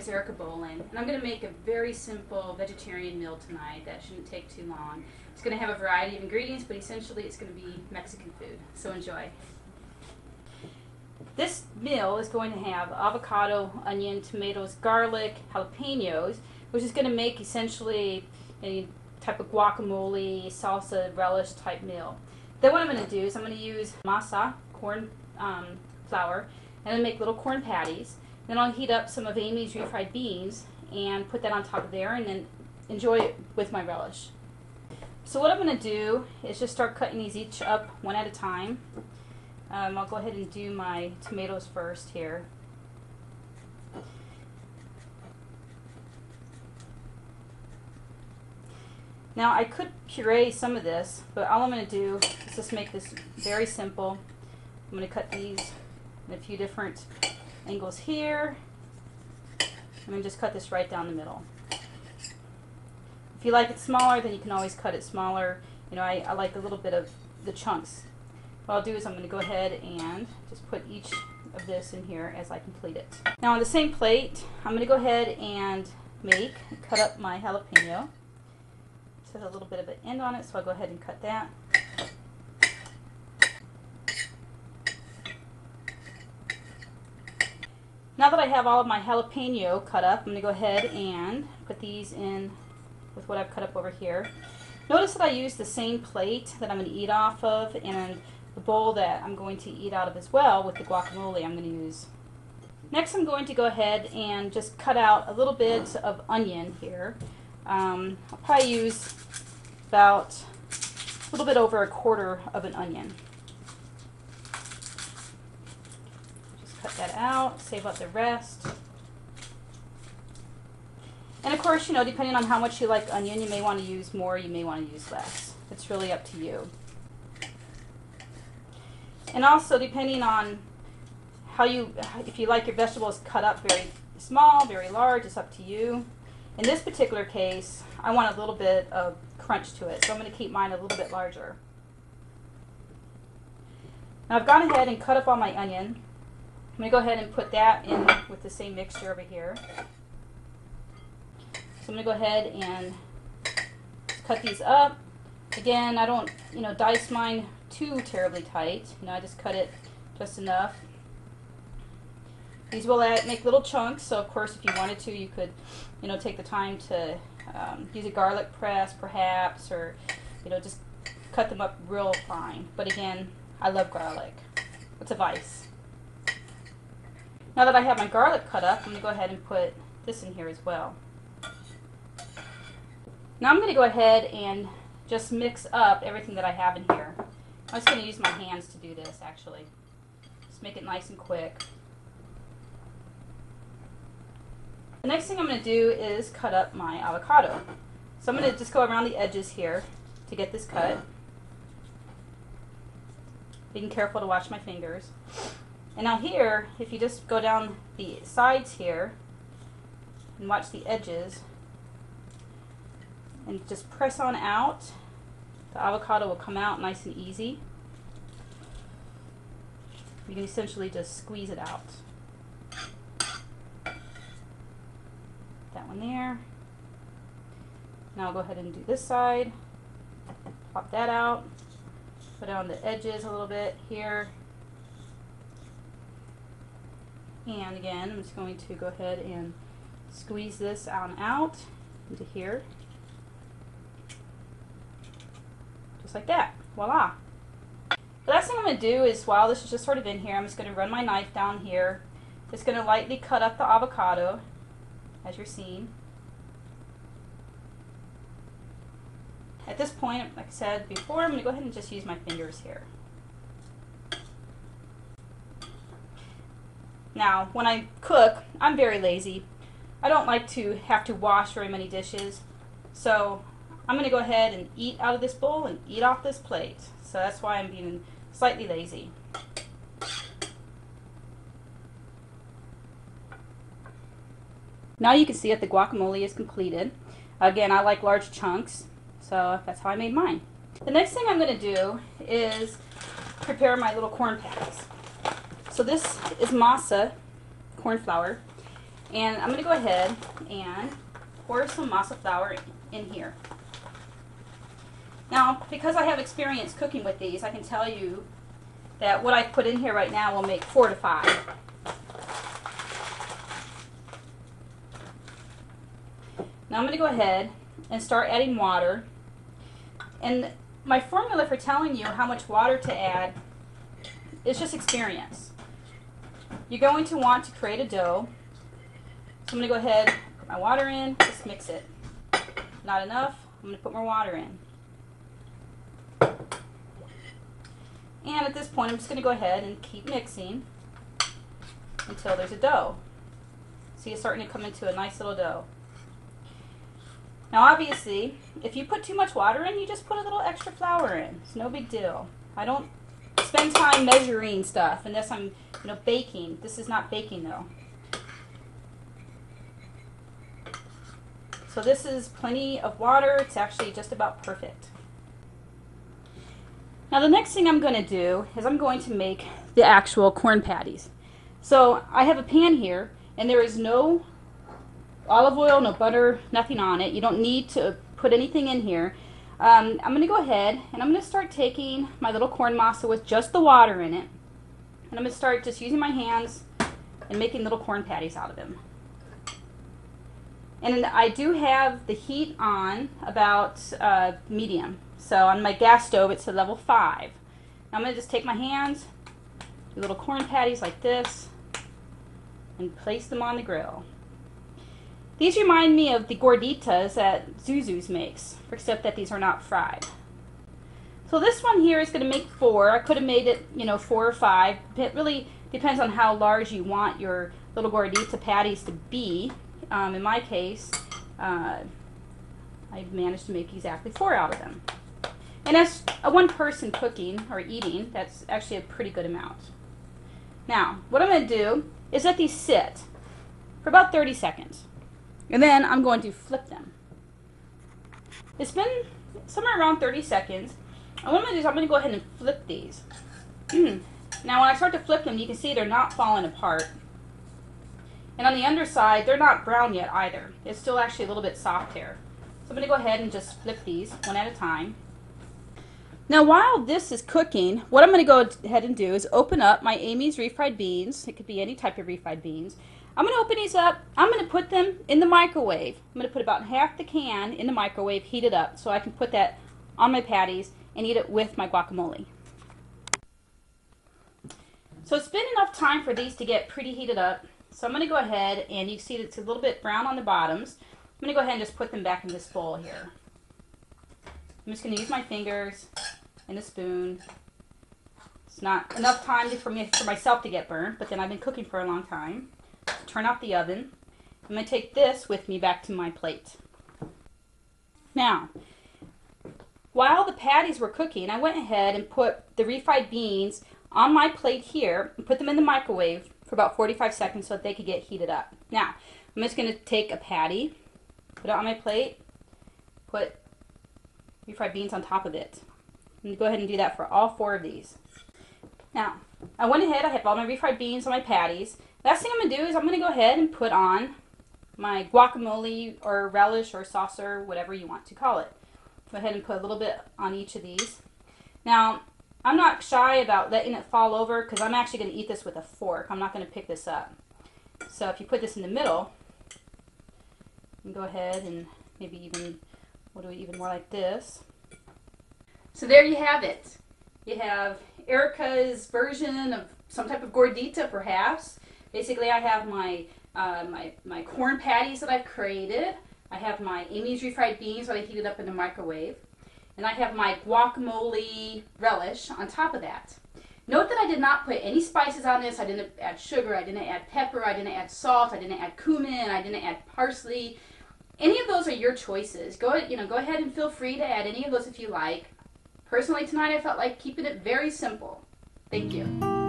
is Erica Bolin, and I'm going to make a very simple vegetarian meal tonight that shouldn't take too long. It's going to have a variety of ingredients, but essentially it's going to be Mexican food, so enjoy. This meal is going to have avocado, onion, tomatoes, garlic, jalapenos, which is going to make essentially a type of guacamole, salsa, relish type meal. Then what I'm going to do is I'm going to use masa, corn flour, and then make little corn patties. Then I'll heat up some of Amy's refried beans and put that on top of there and then enjoy it with my relish. So what I'm going to do is just start cutting these each up one at a time. I'll go ahead and do my tomatoes first here. Now I could puree some of this, but all I'm going to do is just make this very simple. I'm going to cut these in a few different angles here, and then just cut this right down the middle. If you like it smaller, then you can always cut it smaller. You know, I like a little bit of the chunks. What I'll do is I'm going to go ahead and just put each of this in here as I complete it. Now on the same plate, I'm going to go ahead and cut up my jalapeno. It has a little bit of an end on it, so I'll go ahead and cut that. Now that I have all of my jalapeno cut up, I'm going to go ahead and put these in with what I've cut up over here. Notice that I use the same plate that I'm going to eat off of and the bowl that I'm going to eat out of as well with the guacamole I'm going to use. Next I'm going to go ahead and just cut out a little bit of onion here. I'll probably use about a little bit over 1/4 of an onion. Just cut that out, save up the rest. And of course, you know, depending on how much you like onion, you may want to use more, you may want to use less. It's really up to you. And also, depending on if you like your vegetables cut up very small, very large, it's up to you. In this particular case, I want a little bit of crunch to it, so I'm going to keep mine a little bit larger. Now I've gone ahead and cut up all my onion. I'm going to go ahead and put that in with the same mixture over here. So I'm going to go ahead and cut these up. Again, I don't, you know, dice mine too terribly tight. You know, I just cut it just enough. These will make little chunks, so of course if you wanted to, you could, you know, take the time to use a garlic press perhaps, or, you know, just cut them up real fine. But again, I love garlic. It's a vice. Now that I have my garlic cut up, I'm going to go ahead and put this in here as well. Now I'm going to go ahead and just mix up everything that I have in here. I'm just going to use my hands to do this actually. Just make it nice and quick. The next thing I'm going to do is cut up my avocado. So I'm going to just go around the edges here to get this cut. Being careful to watch my fingers. And now here, if you just go down the sides here and watch the edges and just press on out, the avocado will come out nice and easy. You can essentially just squeeze it out. That one there. Now I'll go ahead and do this side. Pop that out. Put it on the edges a little bit here. And again, I'm just going to go ahead and squeeze this on out into here. Just like that. Voila. The last thing I'm going to do is, while this is just sort of in here, I'm just going to run my knife down here. Just going to lightly cut up the avocado, as you're seeing. At this point, like I said before, I'm going to go ahead and just use my fingers here. Now, when I cook, I'm very lazy. I don't like to have to wash very many dishes. So I'm going to go ahead and eat out of this bowl and eat off this plate. So that's why I'm being slightly lazy. Now you can see that the guacamole is completed. Again, I like large chunks, so that's how I made mine. The next thing I'm going to do is prepare my little corn patties. So this is masa, corn flour, And I'm going to go ahead and pour some masa flour in here. Now, because I have experience cooking with these, I can tell you that what I put in here right now will make 4 to 5. Now I'm going to go ahead and start adding water. And my formula for telling you how much water to add is just experience. You're going to want to create a dough. So I'm going to go ahead, put my water in, just mix it. Not enough, I'm going to put more water in. And at this point, I'm just going to go ahead and keep mixing until there's a dough. See, it's starting to come into a nice little dough. Now obviously, if you put too much water in, you just put a little extra flour in. It's no big deal. I don't spend time measuring stuff unless I'm, baking. This is not baking though. So this is plenty of water. It's actually just about perfect. Now the next thing I'm going to do is I'm going to make the actual corn patties. So I have a pan here, and there is no olive oil, no butter, nothing on it. You don't need to put anything in here. I'm going to go ahead and I'm going to start taking my little corn masa with just the water in it. And I'm going to start just using my hands and making little corn patties out of them. And I do have the heat on about medium. So on my gas stove it's a level 5. Now I'm going to just take my hands, do little corn patties like this, and place them on the grill. These remind me of the gorditas that Zuzu's makes, except that these are not fried. So this one here is going to make 4. I could have made it, 4 or 5. It really depends on how large you want your little gordita patties to be. In my case, I managed to make exactly 4 out of them. And as a one person cooking or eating, that's actually a pretty good amount. Now, what I'm going to do is let these sit for about 30 seconds. And then I'm going to flip them. It's been somewhere around 30 seconds. And what I'm going to do is I'm going to go ahead and flip these. Now when I start to flip them, you can see they're not falling apart. And on the underside, they're not brown yet either. It's still actually a little bit soft here. So I'm going to go ahead and just flip these one at a time. Now while this is cooking, what I'm going to go ahead and do is open up my Amy's refried beans. It could be any type of refried beans. I'm going to open these up. I'm going to put them in the microwave. I'm going to put about half the can in the microwave, heat it up, so I can put that on my patties and eat it with my guacamole. So it's been enough time for these to get pretty heated up. So I'm going to go ahead, and you see it's a little bit brown on the bottoms. I'm going to go ahead and just put them back in this bowl here. I'm just going to use my fingers and a spoon. It's not enough time for myself to get burnt, but then I've been cooking for a long time. Turn off the oven. I'm going to take this with me back to my plate. Now, while the patties were cooking, I went ahead and put the refried beans on my plate here and put them in the microwave for about 45 seconds so that they could get heated up. Now, I'm just going to take a patty, put it on my plate, put refried beans on top of it. I'm going to go ahead and do that for all 4 of these. Now, I went ahead, I have all my refried beans on my patties. Last thing I'm going to do is I'm going to go ahead and put on my guacamole or relish or saucer, whatever you want to call it. Go ahead and put a little bit on each of these. Now, I'm not shy about letting it fall over because I'm actually going to eat this with a fork. I'm not going to pick this up. So if you put this in the middle, you can go ahead and maybe even, we'll do it even more like this. So there you have it. You have Erica's version of some type of gordita, perhaps. Basically, I have my my corn patties that I've created. I have my Amy's refried beans that I heated up in the microwave. And I have my guacamole relish on top of that. Note that I did not put any spices on this. I didn't add sugar. I didn't add pepper. I didn't add salt. I didn't add cumin. I didn't add parsley. Any of those are your choices. Go ahead and feel free to add any of those if you like. Personally, tonight I felt like keeping it very simple. Thank you.